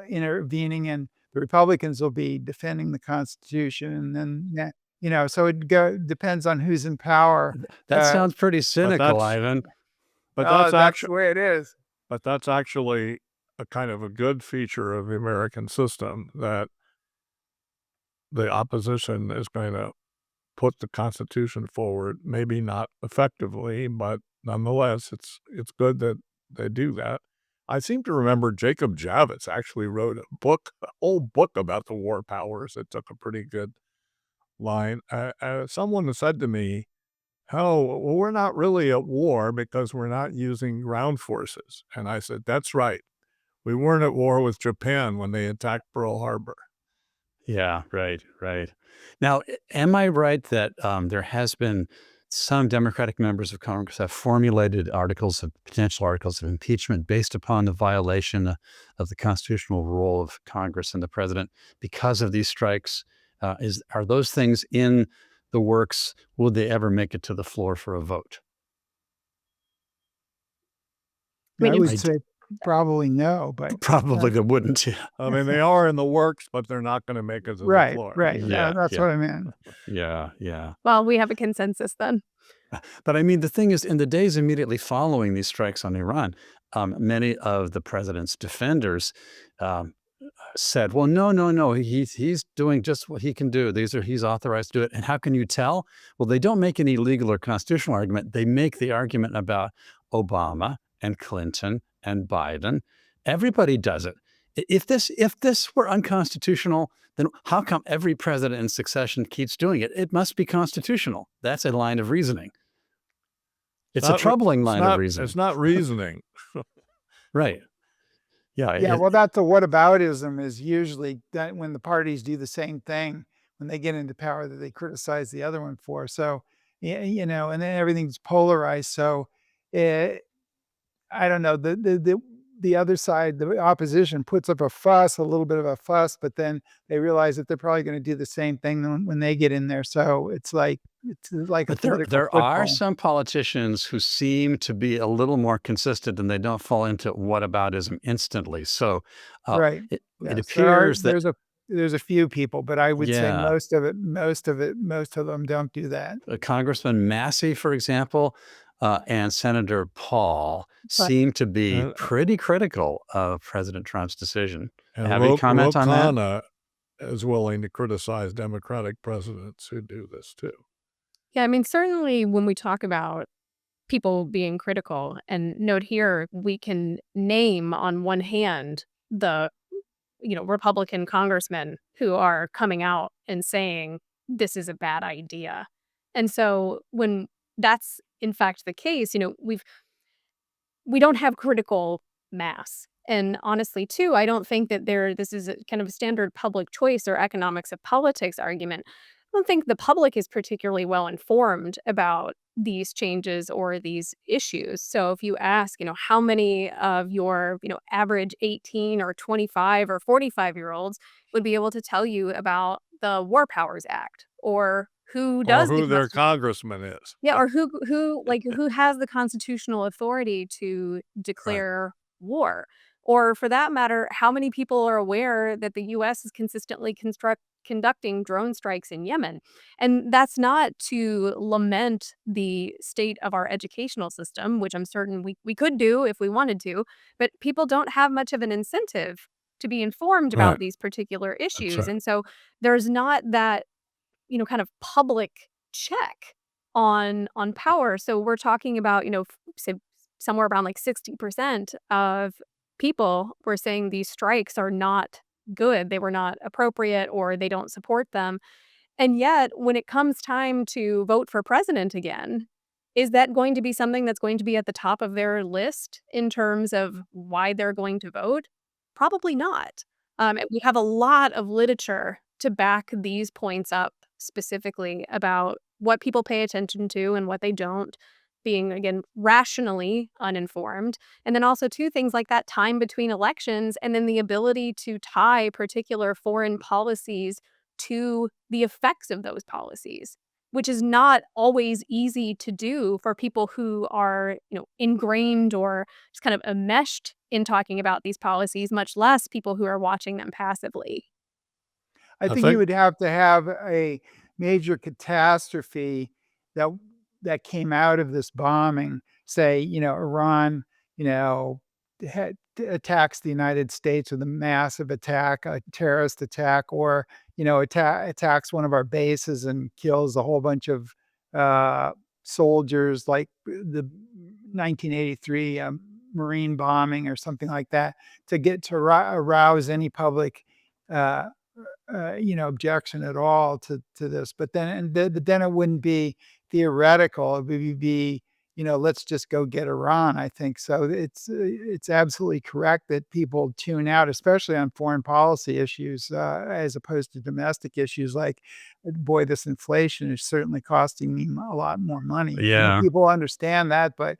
intervening, and the Republicans will be defending the Constitution. And then, so depends on who's in power. That sounds pretty But cynical, that's Ivan. that's That's the actually way it is. but that's actually a kind of a good feature of the American system, that the opposition is going to put the Constitution forward, maybe not effectively, but nonetheless, it's good that they do that. I seem to remember Jacob Javits actually wrote a whole book about the war powers. It took a pretty good line. Someone said to me, "Oh, well, we're not really at war because we're not using ground forces." And I said, "That's right. We weren't at war with Japan when they attacked Pearl Harbor." Yeah, right, right. Now, am I right that there has been some Democratic members of Congress have formulated potential articles of impeachment based upon the violation of the constitutional role of Congress and the president because of these strikes? Are those things in the works? Will they ever make it to the floor for a vote? I mean, I in would say probably no, but Probably they wouldn't. I mean, they are in the works, but they're not going to make it to the right, floor. right. Yeah, That's yeah. what I meant. Yeah, yeah. well, we have a consensus then. But I mean, the thing is, in the days immediately following these strikes on Iran, many of the president's defenders um, said, "Well, no, no, no. He's doing just what he can do. He's authorized to do it." And how can you tell? Well, they don't make any legal or constitutional argument. They make the argument about Obama and Clinton and Biden. Everybody does it. If this were unconstitutional, then how come every president in succession keeps doing it? It must be constitutional. That's a line of reasoning. It's a troubling line of reasoning. It's not reasoning. Right. Yeah. Yeah, well, that's a whataboutism is usually that when the parties do the same thing when they get into power that they criticize the other one for. So, and then everything's polarized. So, eh, I don't know. The other side, the opposition, puts up a little bit of a fuss, but then they realize that they're probably going to do the same thing when they get in there. So it's like a But political there are football. some politicians who seem to be a little more consistent and they don't fall into whataboutism instantly. So Right. it Yes, appears that, there's a few people, but I would say yeah, most of them don't do that. Congressman Massey, for example, and Senator Paul But seem to be And, pretty critical of President Trump's decision. and Have any comment on that? Ro is willing to criticize Democratic presidents who do this too. yeah, I mean, certainly when we talk about people being critical, and note here, we can name on one hand the Republican congressmen who are coming out and saying this is a bad idea. And so when that's in fact the case, we don't have critical mass. And honestly, too, I don't think that this is a kind of a standard public choice or economics of politics argument. I don't think the public is particularly well informed about these changes or these issues. So if you ask, how many of your, average 18 or 25 or 45-year-olds would be able to tell you about the War Powers Act or who Or does the who their Constitution? congressman is. Yeah, or who has the constitutional authority to Right. declare war? Or for that matter, how many people are aware that the US is consistently conducting drone strikes in Yemen? And that's not to lament the state of our educational system, which I'm certain we could do if we wanted to, but people don't have much of an incentive to be informed Right. about these particular That's issues. right. And so there's not that kind of public check on power. So we're talking about, say somewhere around like 60% of people were saying these strikes are not good. They were not appropriate or they don't support them. And yet, when it comes time to vote for president again, is that going to be something that's going to be at the top of their list in terms of why they're going to vote? Probably not. And we have a lot of literature to back these points up specifically about what people pay attention to and what they don't. being, again, rationally uninformed. And then also, two things like that time between elections, and then the ability to tie particular foreign policies to the effects of those policies, which is not always easy to do for people who are, ingrained or just kind of enmeshed in talking about these policies, much less people who are watching them passively. I I think you think would have to have a major catastrophe that came out of this bombing. Say, Iran, attacks the United States with a massive attack, a terrorist attack, or attacks one of our bases and kills a whole bunch of uh, soldiers, like the 1983 Marine bombing or something like that, to get to arouse any public. Uh, Objection at all to this. But then it wouldn't be theoretical. It would be, let's just go get Iran. I think so. It's absolutely correct that people tune out, especially on foreign policy issues, as opposed to domestic issues. Like, boy, this inflation is certainly costing me a lot more money. Yeah. People understand that, but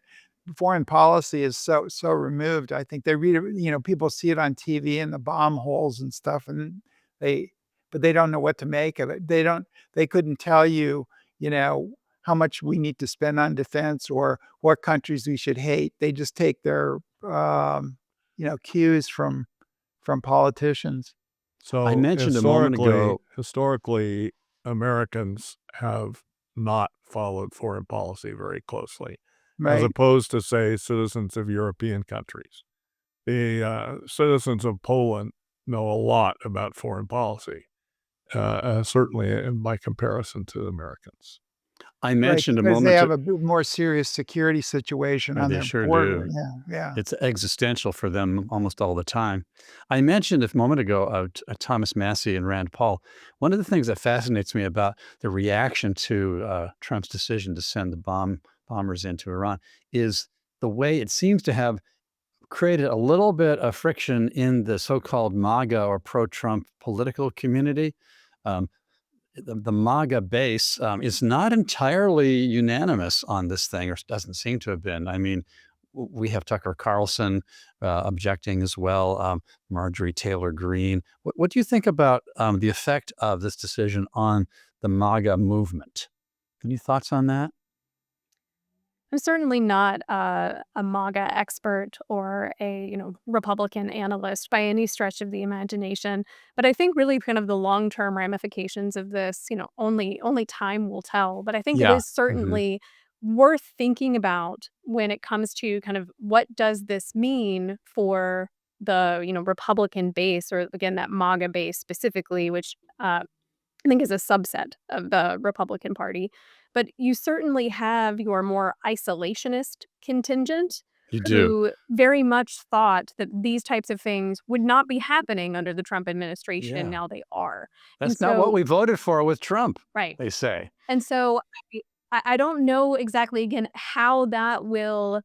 foreign policy is so removed. I think they read it. People see it on TV and the bomb holes and stuff, and they but they don't know what to make of it. They couldn't tell you, how much we need to spend on defense or what countries we should hate. They just take their, cues from politicians, I so. mentioned a moment ago. Historically, Americans have not followed foreign policy very closely, as right? opposed to, say, citizens of European countries. The citizens of Poland know a lot about foreign policy, certainly by comparison to Americans. I Right, mentioned a because they moment. have a more serious security situation on They their sure border. do. Yeah, yeah. It's existential for them almost all the time. I mentioned a moment ago Thomas Massey and Rand Paul. One of the things that fascinates me about the reaction to Trump's decision to send the bombers into Iran is the way it seems to have created a little bit of friction in the so-called MAGA or pro-Trump political community. Um, the MAGA base is not entirely unanimous on this thing, or doesn't seem to have been. I mean, we have Tucker Carlson objecting as well, Marjorie Taylor Greene. What do you think about the effect of this decision on the MAGA movement? Any thoughts on that? I'm certainly not a MAGA expert or a Republican analyst by any stretch of the imagination, but I think really kind of the long term ramifications of this, only time will tell. But I think it Yeah. is Hmm. certainly worth thinking about when it comes to kind of what does this mean for the Republican base, or again that MAGA base specifically, which I think is a subset of the Republican Party. But you certainly have your more isolationist contingent You do. who very much thought that these types of things would not be happening under the Trump administration, and Yeah. now they are. And That's not what so, we voted for with Trump, right. they say. And so I don't know exactly, again, how that will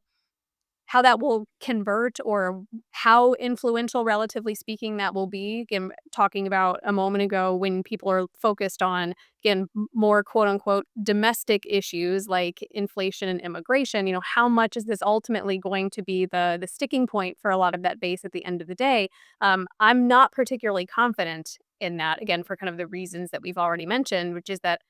convert, or how influential, relatively speaking, that will be. Again, talking about a moment ago when people are focused on, again, more quote unquote domestic issues like inflation and immigration, how much is this ultimately going to be the sticking point for a lot of that base at the end of the day? I'm not particularly confident in that, again, for kind of the reasons that we've already mentioned, which is that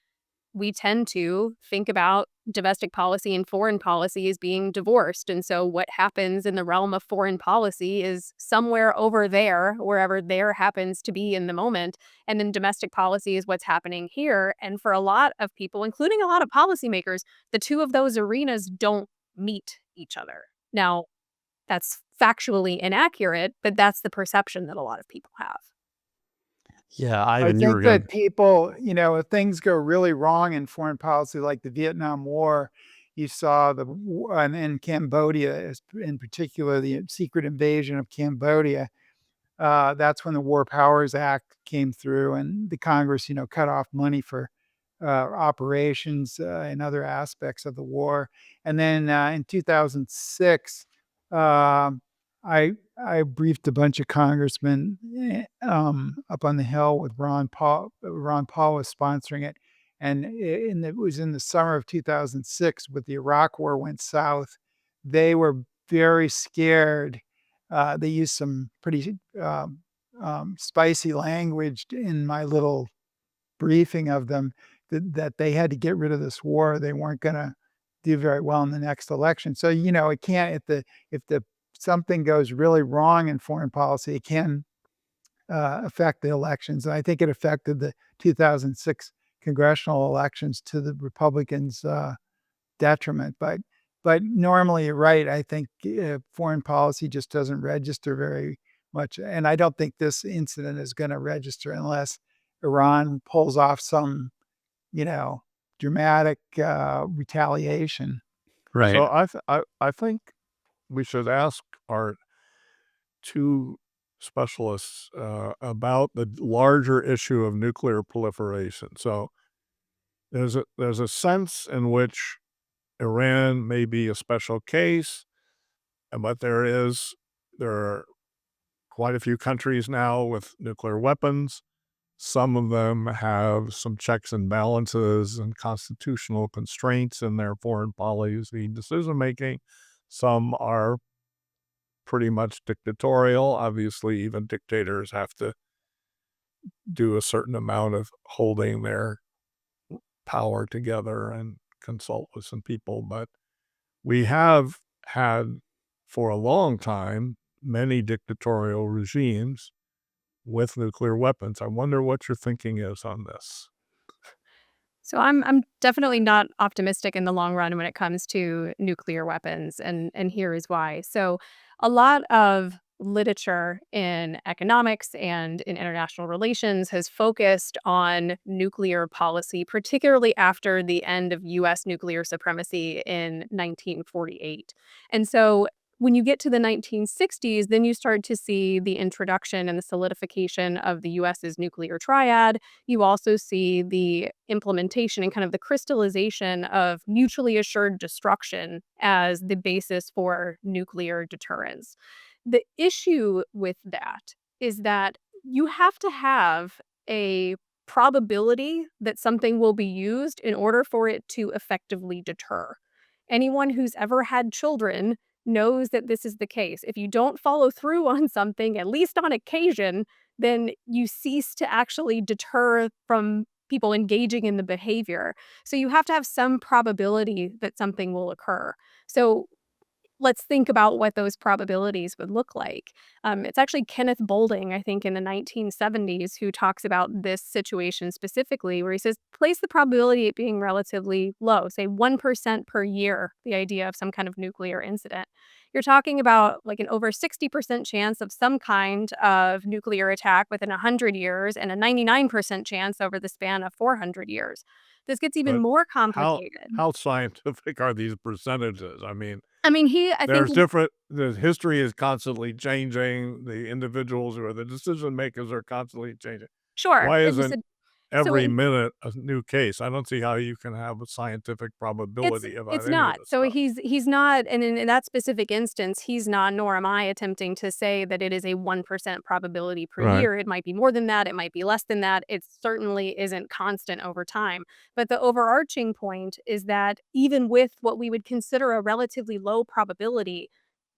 we tend to think about domestic policy and foreign policy as being divorced. And so what happens in the realm of foreign policy is somewhere over there, wherever there happens to be in the moment. And then domestic policy is what's happening here. And for a lot of people, including a lot of policymakers, the two of those arenas don't meet each other. Now, that's factually inaccurate, but that's the perception that a lot of people have. Yeah, I Ivan, you were think going. that people, if things go really wrong in foreign policy, like the Vietnam War, you saw and in Cambodia, in particular, the secret invasion of Cambodia. That's when the War Powers Act came through, and the Congress, cut off money for operations and other aspects of the war. And then in 2006, um, I briefed a bunch of congressmen up on the Hill with Ron Paul. Ron Paul was sponsoring it, And it was in the summer of 2006 with the Iraq War went south. They were very scared. They used some pretty spicy language in my little briefing of them that they had to get rid of this war. They weren't going to do very well in the next election. So, it can't, if something goes really wrong in foreign policy, it can affect the elections. And I think it affected the 2006 congressional elections to the Republicans' detriment. But normally, you're right. I think foreign policy just doesn't register very much. And I don't think this incident is going to register unless Iran pulls off some, dramatic retaliation. Right. So I think we should ask our two specialists about the larger issue of nuclear proliferation. So there's a sense in which Iran may be a special case, but there are quite a few countries now with nuclear weapons. Some of them have some checks and balances and constitutional constraints in their foreign policy decision making. Some are pretty much dictatorial. Obviously, even dictators have to do a certain amount of holding their power together and consult with some people. But we have had for a long time many dictatorial regimes with nuclear weapons. I wonder what your thinking is on this. So I'm definitely not optimistic in the long run when it comes to nuclear weapons, and here is why. So a lot of literature in economics and in international relations has focused on nuclear policy, particularly after the end of US nuclear supremacy in 1948. And so when you get to the 1960s, then you start to see the introduction and the solidification of the US's nuclear triad. You also see the implementation and kind of the crystallization of mutually assured destruction as the basis for nuclear deterrence. The issue with that is that you have to have a probability that something will be used in order for it to effectively deter. Anyone who's ever had children knows that this is the case. If you don't follow through on something, at least on occasion, then you cease to actually deter from people engaging in the behavior. So you have to have some probability that something will occur. So let's think about what those probabilities would look like. It's actually Kenneth Boulding, I think, in the 1970s, who talks about this situation specifically, where he says, place the probability of being relatively low, say 1% per year, the idea of some kind of nuclear incident. You're talking about like an over 60% chance of some kind of nuclear attack within 100 years and a 99% chance over the span of 400 years. This gets even But more how complicated. how scientific are these percentages? I mean, I mean, I think the history is constantly changing. The individuals who are the decision makers are constantly changing. sure. Why And isn't so every minute a new case? I don't see how you can have a scientific probability about it's any of not. this So stuff. he's not, and in that specific instance, he's not, nor am I attempting to say that it is a 1% probability per Right. year. It might be more than that. It might be less than that. It certainly isn't constant over time. But the overarching point is that even with what we would consider a relatively low probability,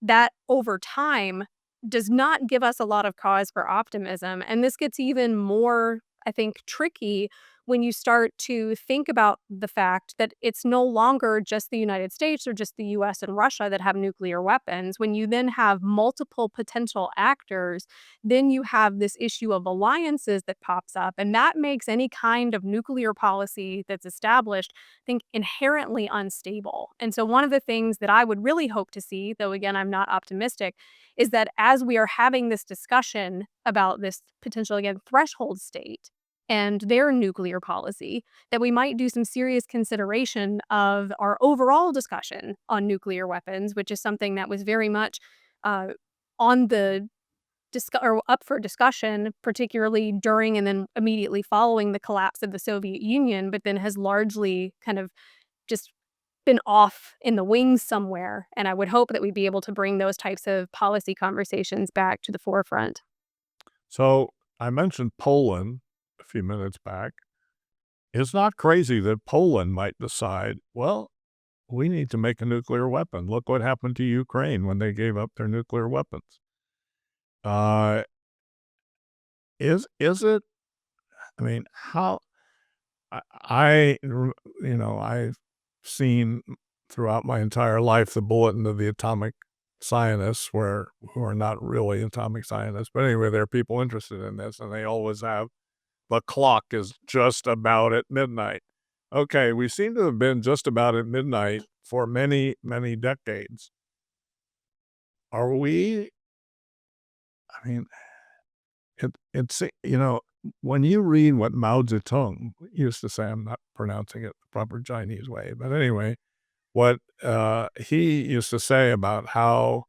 that over time does not give us a lot of cause for optimism. And this gets even more, I think, tricky when you start to think about the fact that it's no longer just the United States or just the US and Russia that have nuclear weapons. When you then have multiple potential actors, then you have this issue of alliances that pops up. And that makes any kind of nuclear policy that's established, I think, inherently unstable. And so, one of the things that I would really hope to see, though again, I'm not optimistic, is that as we are having this discussion about this potential, again, threshold state, and their nuclear policy, that we might do some serious consideration of our overall discussion on nuclear weapons, which is something that was very much uh, on the or up for discussion, particularly during and then immediately following the collapse of the Soviet Union, but then has largely kind of just been off in the wings somewhere. And I would hope that we'd be able to bring those types of policy conversations back to the forefront. So I mentioned Poland a few minutes back. it's not crazy that Poland might decide, well, we need to make a nuclear weapon. Look what happened to Ukraine when they gave up their nuclear weapons. Uh, is it? I mean, how I've seen throughout my entire life the bulletin of the atomic scientists, who are not really atomic scientists, but anyway, there are people interested in this, and they always have the clock is just about at midnight. Okay, we seem to have been just about at midnight for many, many decades. Are we? I mean, it's when you read what Mao Zedong used to say, I'm not pronouncing it the proper Chinese way, but anyway, what he used to say about how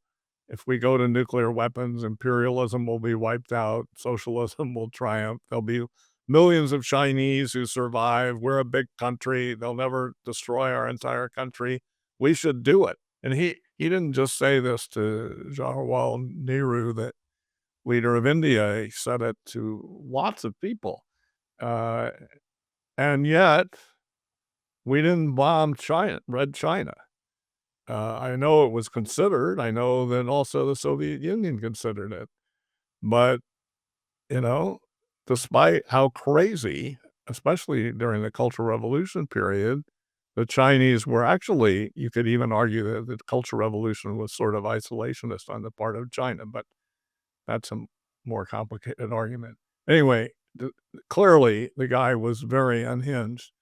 if we go to nuclear weapons, imperialism will be wiped out, socialism will triumph. There'll be millions of Chinese who survive. We're a big country. They'll never destroy our entire country. We should do it. And he didn't just say this to Jawaharlal Nehru, the leader of India. He said it to lots of people. Uh, and yet, we didn't bomb China, Red China. I know it was considered. I know that also the Soviet Union considered it. But, you know, despite how crazy, especially during the Cultural Revolution period, the Chinese were actually, you could even argue that the Cultural Revolution was sort of isolationist on the part of China, but that's a more complicated argument. Anyway, clearly the guy was very unhinged,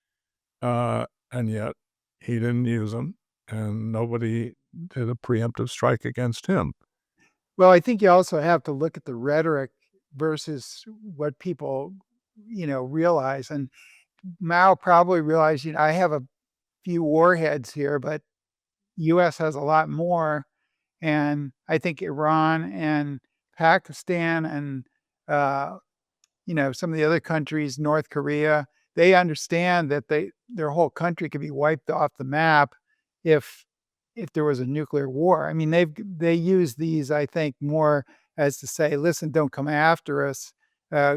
and yet he didn't use them, and nobody did a preemptive strike against him. Well, I think you also have to look at the rhetoric versus what people, realize. And Mao probably realized, I have a few warheads here, but US has a lot more. And I think Iran and Pakistan and uh, some of the other countries, North Korea, they understand that their whole country could be wiped off the map if there was a nuclear war. I mean, they use these, I think, more as to say, listen, don't come after us.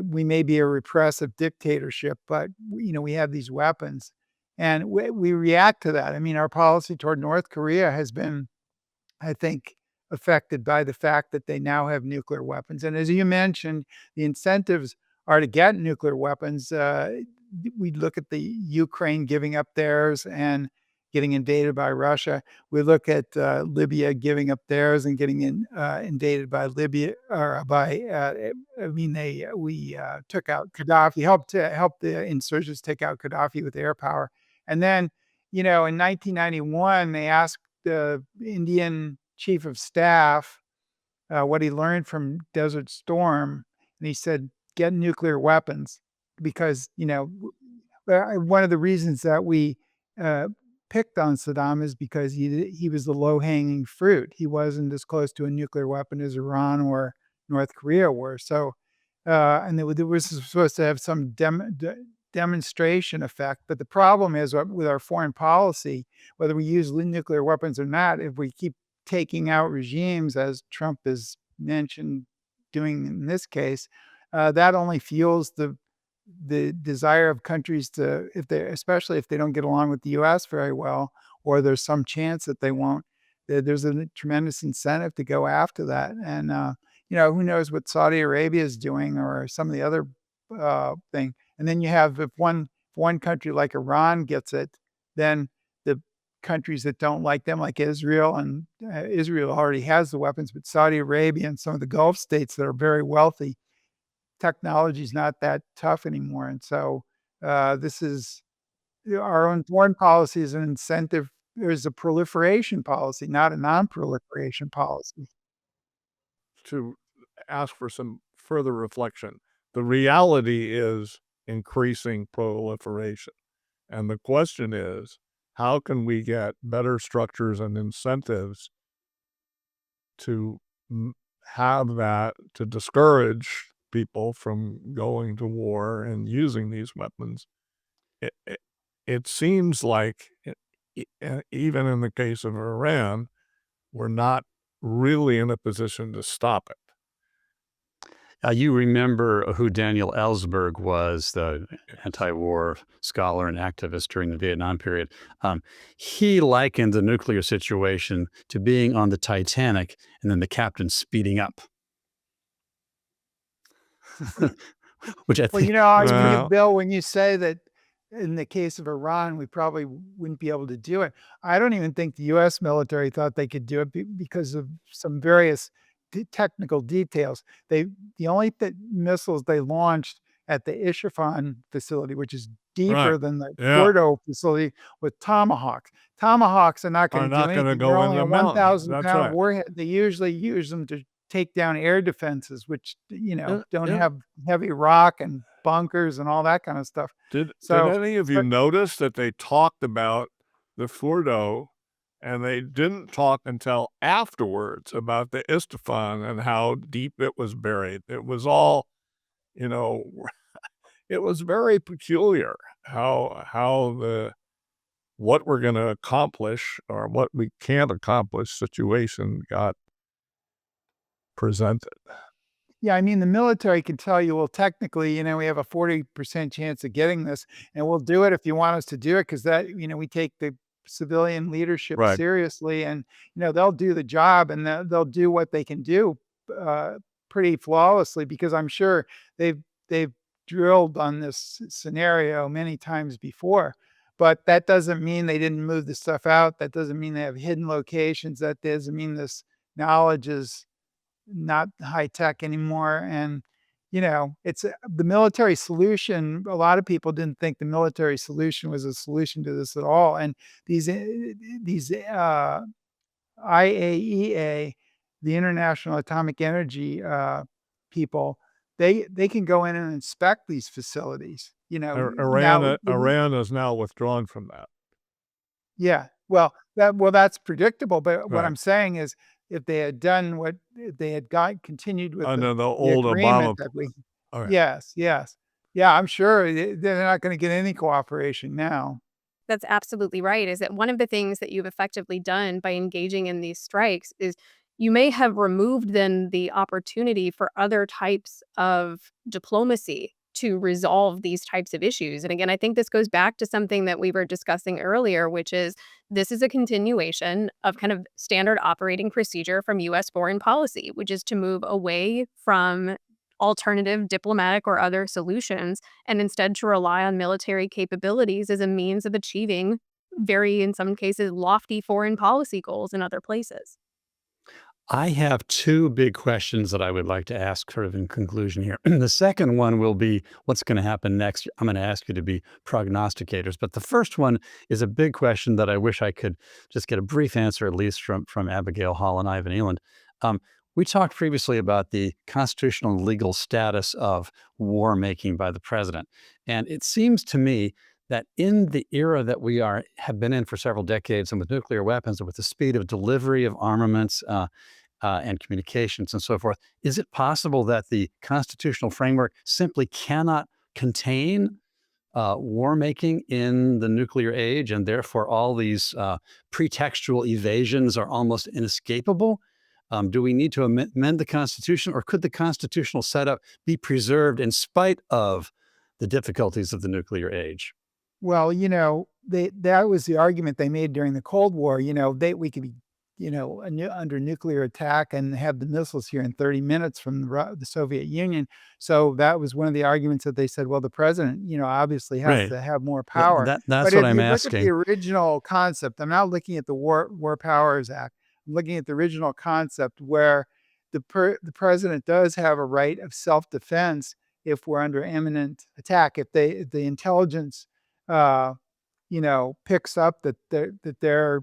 We may be a repressive dictatorship, but we have these weapons, and we react to that. I mean, our policy toward North Korea has been, I think, affected by the fact that they now have nuclear weapons. And as you mentioned, the incentives are to get nuclear weapons. We look at the Ukraine giving up theirs and getting invaded by Russia. We look at Libya giving up theirs and getting invaded by Libya, or by. We took out Gaddafi, helped the insurgents take out Gaddafi with air power, and then in 1991 they asked the Indian chief of staff what he learned from Desert Storm, and he said, "Get nuclear weapons," because one of the reasons that we uh, picked on Saddam is because he was the low hanging fruit. He wasn't as close to a nuclear weapon as Iran or North Korea were. So, and there was supposed to have some demonstration effect. But the problem is with our foreign policy, whether we use nuclear weapons or not, if we keep taking out regimes, as Trump has mentioned doing in this case, that only fuels the desire of countries to, especially if they don't get along with the U.S. very well, or there's some chance that they won't. There's a tremendous incentive to go after that, and who knows what Saudi Arabia is doing, or some of the other thing. And then you have, if one country like Iran gets it, then the countries that don't like them, like Israel, and Israel already has the weapons, but Saudi Arabia and some of the Gulf states that are very wealthy, technology is not that tough anymore. And so this is our own foreign policy is an incentive. There's a proliferation policy, not a non-proliferation policy. To ask for some further reflection, the reality is increasing proliferation. And the question is, how can we get better structures and incentives to have that, to discourage people from going to war and using these weapons? It seems like, even in the case of Iran, we're not really in a position to stop it. You remember who Daniel Ellsberg was, the anti-war scholar and activist during the Vietnam period. He likened the nuclear situation to being on the Titanic and then the captain speeding up, which I Well, think is pretty. Well, Bill, when you say that in the case of Iran, we probably wouldn't be able to do it. I don't even think the U.S. military thought they could do it because of some various technical details. The only missiles they launched at the Isfahan facility, which is right. deeper than the Yeah. Fordow facility, with Tomahawks. Tomahawks are not Are going to do not going to anything. They're go in only the a mountain. 1,000 That's pound right. warhead. They usually use them to take down air defenses, which Yeah, don't yeah. have heavy rock and bunkers and all that kind of stuff. Did So, any of you but notice that they talked about the Fordow, and they didn't talk until afterwards about the Isfahan and how deep it was buried? It was all, you know, it was very peculiar how the what we're going to accomplish or what we can't accomplish situation got presented. yeah, I mean, the military can tell you, well, technically, we have a 40% chance of getting this, and we'll do it if you want us to do it, because we take the civilian leadership Right. seriously, and they'll do the job, and they'll do what they can do uh, pretty flawlessly, because I'm sure they've drilled on this scenario many times before. But that doesn't mean they didn't move the stuff out. That doesn't mean they have hidden locations. That doesn't mean this knowledge is not high tech anymore. And, it's the military solution. A lot of people didn't think the military solution was a solution to this at all. And these IAEA, the International Atomic Energy people, they can go in and inspect these facilities. Now, Iran is now withdrawn from that. yeah. That's predictable, but what Right. I'm saying is if they had done what if they had continued with Under the the old agreement Obama. that we Okay. Yes, yes. Yeah, I'm sure they're not gonna get any cooperation now. That's absolutely right, is that one of the things that you've effectively done by engaging in these strikes is you may have removed then the opportunity for other types of diplomacy to resolve these types of issues. And again, I think this goes back to something that we were discussing earlier, which is this is a continuation of kind of standard operating procedure from US foreign policy, which is to move away from alternative diplomatic or other solutions and instead to rely on military capabilities as a means of achieving very, in some cases, lofty foreign policy goals in other places. I have two big questions that I would like to ask sort of in conclusion here. The second one will be what's going to happen next. I'm going to ask you to be prognosticators. But the first one is a big question that I wish I could just get a brief answer, at least from Abigail Hall and Ivan Eland. We talked previously about the constitutional and legal status of war making by the president. And it seems to me that in the era that we have been in for several decades, and with nuclear weapons and with the speed of delivery of armaments, and communications and so forth. Is it possible that the constitutional framework simply cannot contain war making in the nuclear age, and therefore all these pretextual evasions are almost inescapable? Do we need to amend the Constitution, or could the constitutional setup be preserved in spite of the difficulties of the nuclear age? Well, that was the argument they made during the Cold War. We could be, under nuclear attack and have the missiles here in 30 minutes from the Soviet Union. So that was one of the arguments that they said, well, the president, obviously has Right. to have more power. That's But what if I'm you look at the asking. original concept, I'm not looking at the War Powers Act. I'm looking at the original concept where the president does have a right of self-defense if we're under imminent attack. If the intelligence uh, picks up that they're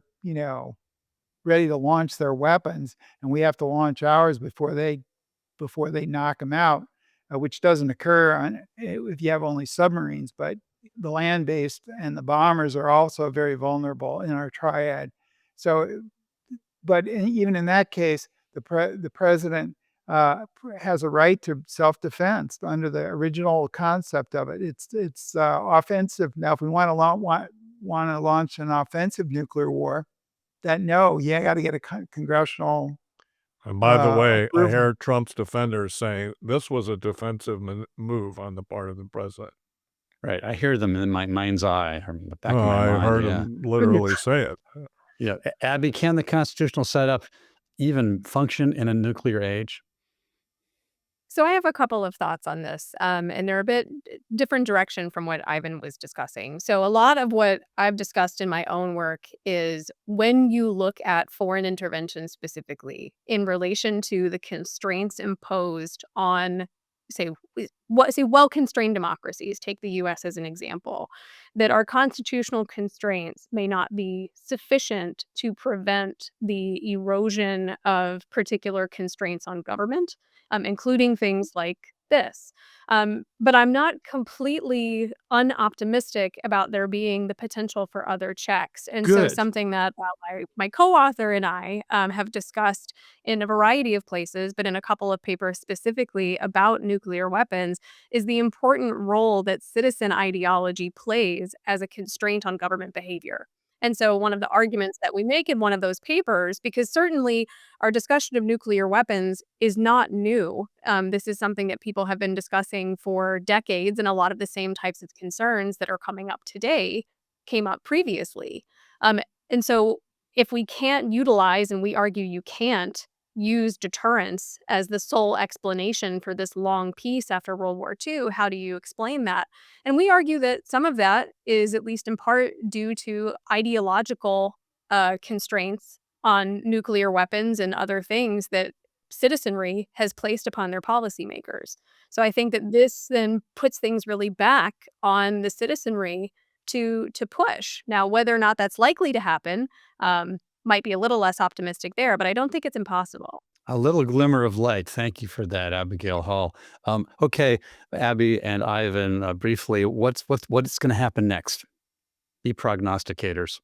ready to launch their weapons, and we have to launch ours before they knock them out, which doesn't occur if you have only submarines. But the land-based and the bombers are also very vulnerable in our triad. So, but even in that case, the president has a right to self-defense under the original concept of it. It's offensive. Now, if we want to launch an offensive nuclear war, that no, you got to get a congressional And by the way, I approval. heard Trump's defenders saying this was a defensive move on the part of the president. Right. I hear them in my mind's eye, or in the back of Oh, my I mind. heard Yeah. him literally say it. Yeah. Abby, can the constitutional setup even function in a nuclear age? So I have a couple of thoughts on this, and they're a bit different direction from what Ivan was discussing. So a lot of what I've discussed in my own work is when you look at foreign intervention specifically in relation to the constraints imposed on, say, well-constrained democracies. Take the U.S. as an example, that our constitutional constraints may not be sufficient to prevent the erosion of particular constraints on government, including things like this. But I'm not completely unoptimistic about there being the potential for other checks. And so Good. something that my co-author and I have discussed in a variety of places, but in a couple of papers specifically about nuclear weapons, is the important role that citizen ideology plays as a constraint on government behavior. And so one of the arguments that we make in one of those papers, because certainly our discussion of nuclear weapons is not new. This is something that people have been discussing for decades, and a lot of the same types of concerns that are coming up today came up previously. And so, if we can't utilize, and we argue you can't use deterrence as the sole explanation for this long peace after World War II, how do you explain that? And we argue that some of that is, at least in part, due to ideological constraints on nuclear weapons and other things that citizenry has placed upon their policymakers. So I think that this then puts things really back on the citizenry to push. Now, whether or not that's likely to happen might be a little less optimistic there, but I don't think it's impossible. A little glimmer of light. Thank you for that, Abigail Hall. Okay, Abby and Ivan, briefly, what's going to happen next? Be prognosticators.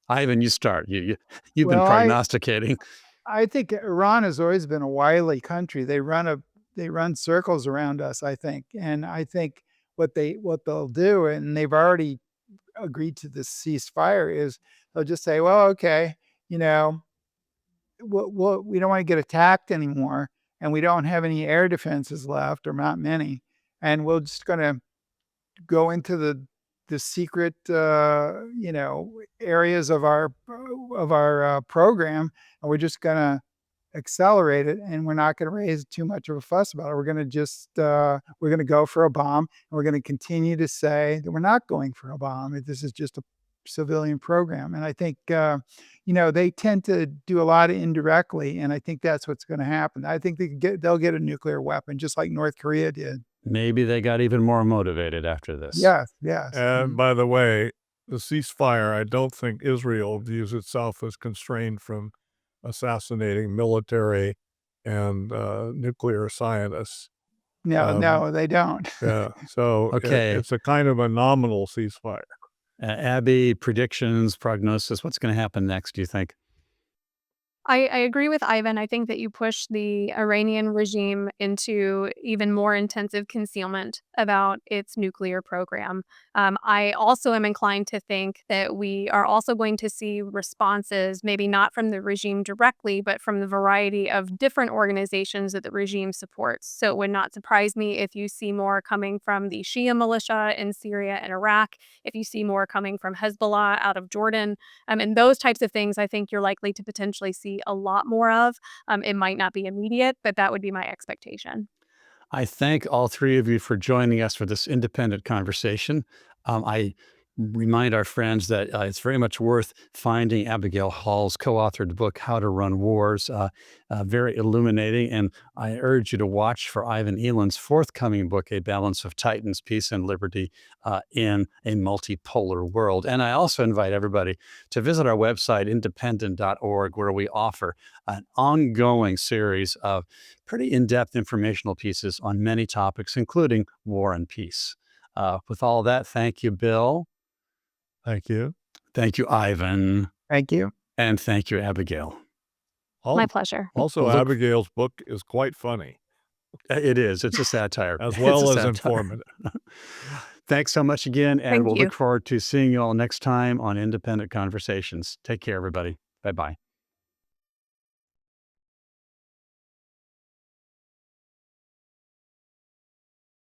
Ivan, you start. You've been Well, prognosticating. I think Iran has always been a wily country. They run circles around us, I think. And I think what they'll do, and they've already agreed to this ceasefire, is they'll just say, well, okay, you know, we don't want to get attacked anymore, and we don't have any air defenses left, or not many, and we're just going to go into the secret, areas of our program, and we're just going to accelerate it, and we're not going to raise too much of a fuss about it. We're going to just we're going to go for a bomb, and we're going to continue to say that we're not going for a bomb. This is just a civilian program. And I think they tend to do a lot of indirectly, and I think that's what's going to happen. I think they'll get a nuclear weapon just like North Korea did. Maybe they got even more motivated after this. Yes, yes. And by the way, the ceasefire, I don't think Israel views itself as constrained from assassinating military and nuclear scientists. No, they don't. Yeah, so Okay. it's a kind of a nominal ceasefire. Abby, predictions, prognosis. What's going to happen next, do you think? I agree with Ivan. I think that you push the Iranian regime into even more intensive concealment about its nuclear program. I also am inclined to think that we are also going to see responses, maybe not from the regime directly, but from the variety of different organizations that the regime supports. So it would not surprise me if you see more coming from the Shia militia in Syria and Iraq, if you see more coming from Hezbollah out of Jordan. And those types of things, I think you're likely to potentially see a lot more of. It might not be immediate, but that would be my expectation. I thank all three of you for joining us for this independent conversation. I remind our friends that it's very much worth finding Abigail Hall's co-authored book, How to Run Wars, very illuminating. And I urge you to watch for Ivan Eland's forthcoming book, A Balance of Titans, Peace and Liberty in a Multipolar World. And I also invite everybody to visit our website, independent.org, where we offer an ongoing series of pretty in-depth informational pieces on many topics, including war and peace. With all that, thank you, Bill. Thank you. Thank you, Ivan. Thank you. And thank you, Abigail. My pleasure. Also, Look- Abigail's book is quite funny, It is. It's a satire. as It's a well as satire. informative. Thanks so much again, and Thank we'll you. look forward to seeing you all next time on Independent Conversations. Take care, everybody. Bye-bye.